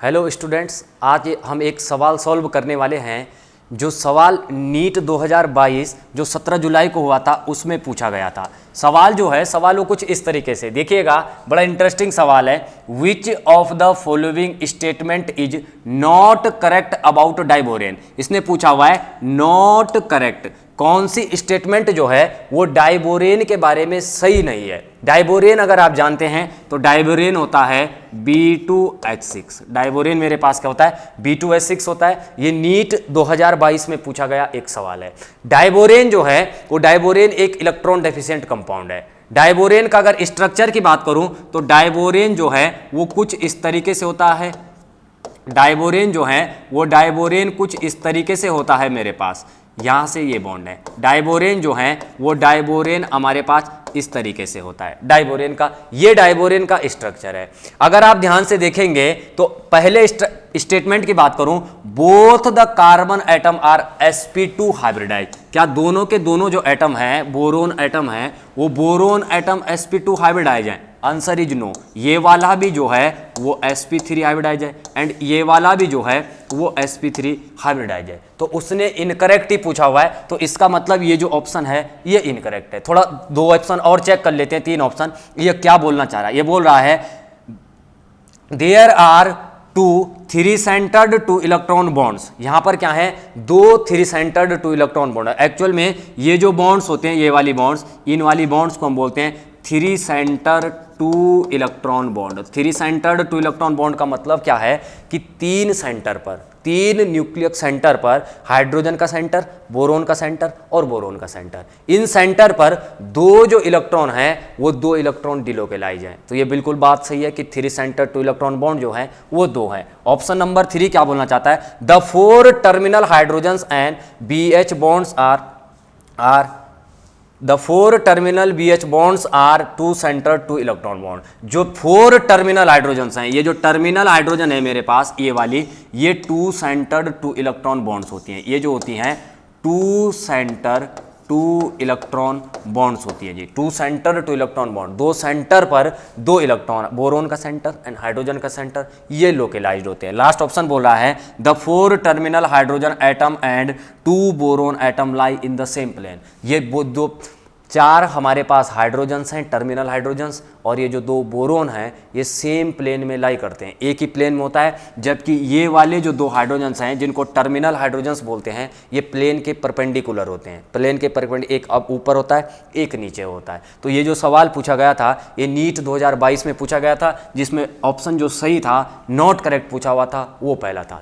Hello students, आज हम एक सवाल सॉल्व करने वाले हैं। जो सवाल नीट 2022 जो 17 जुलाई को हुआ था उसमें पूछा गया था। सवाल जो है सवाल वो कुछ इस तरीके से देखिएगा, बड़ा इंटरेस्टिंग सवाल है। Which of the following statement is not correct about diborane. इसने पूछा हुआ है नॉट करेक्ट, कौन सी स्टेटमेंट जो है वो डाइबोरेन के बारे में सही नहीं है। डाइबोरेन अगर आप जानते हैं तो डाइबोरेन होता है B2H6। डाइबोरेन मेरे पास क्या होता है, B2H6 होता है। ये नीट 2022 में पूछा गया एक सवाल है। डाइबोरेन जो है वो डाइबोरेन एक इलेक्ट्रॉन डेफिशिएंट कंपाउंड है। डाइबोरेन का अगर स्ट्रक्चर की बात करूं तो डाइबोरेन जो है वो कुछ इस तरीके से होता है। डाइबोरेन जो है वो डाइबोरेन कुछ इस तरीके से होता है। मेरे पास यहां से ये बॉन्ड है। डाइबोरेन जो है वो डाइबोरेन हमारे पास इस तरीके से होता है। डाइबोरेन का ये डाइबोरेन का स्ट्रक्चर है। अगर आप ध्यान से देखेंगे तो पहले स्टेटमेंट की बात करूं, both the carbon atom are sp2 hybridise. क्या दोनों के दोनों जो एटम हैं, बोरोन एटम है, वो बोरोन एटम sp2 हाइब्रिडाइज हैं? Answer is no. ये वाला भी जो है वो sp3 हाइब्रिडाइज है एंड ये वाला भी जो है वो sp3 हाइब्रिडाइज है। तो उसने इनकरेक्ट ही पूछा हुआ है, तो इसका मतलब ये जो ऑप्शन है ये इनकरेक्ट है। थोड़ा दो ऑप्शन और चेक कर लेते हैं, तीन ऑप्शन। ये क्या बोलना चाह रहा है? ये बोल रहा है there are two three centred two electron bonds. यहां पर क्या है, दो three centred two electron bond. Actual में ये जो बॉन्ड्स होते हैं, ये वाली बॉन्ड्स, इन वाली बॉन्ड्स को हम बोलते हैं three centre two electron bond. Three centred two electron bond का मतलब क्या है कि तीन सेंटर पर, तीन न्यूक्लियस सेंटर पर हाइड्रोजन का सेंटर, बोरोन का सेंटर और बोरोन का सेंटर, इन सेंटर पर दो जो इलेक्ट्रॉन हैं वो दो इलेक्ट्रॉन डिलोकेलाइज हैं। तो ये बिल्कुल बात सही है कि three centre two electron bond जो है वो दो है। ऑप्शन नंबर 3 क्या बोलना चाहता है, the four terminal hydrogens and BH bonds are the four terminal BH bonds are two centre two electron bond. जो फोर टर्मिनल हाइड्रोजन्स हैं, ये जो टर्मिनल हाइड्रोजन है मेरे पास, ये वाली, ये two centred two electron bonds होती हैं। ये जो होती हैं two centre two electron bonds होती है जी। Two centre two electron bond, दो सेंटर पर दो इलेक्ट्रॉन, बोरोन का सेंटर एंड हाइड्रोजन का सेंटर, ये लोकेलाइज्ड होते हैं। लास्ट ऑप्शन बोल रहा है the four terminal hydrogen atom and two boron atom lie in the same plane. ये दो चार हमारे पास हाइड्रोजन्स हैं, टर्मिनल हाइड्रोजन्स, और ये जो दो बोरोन हैं ये सेम प्लेन में लाई करते हैं, एक ही प्लेन में होता है। जबकि ये वाले जो दो हाइड्रोजन्स हैं जिनको टर्मिनल हाइड्रोजन्स बोलते हैं, ये प्लेन के परपेंडिकुलर होते हैं। प्लेन के परपेंडिकुलर, एक अब ऊपर होता है एक नीचे होता है। तो ये जो सवाल पूछा गया था ये नीट 2022 में पूछा गया था, जिसमें ऑप्शन जो सही था नॉट करेक्ट पूछा हुआ था वो पहला था।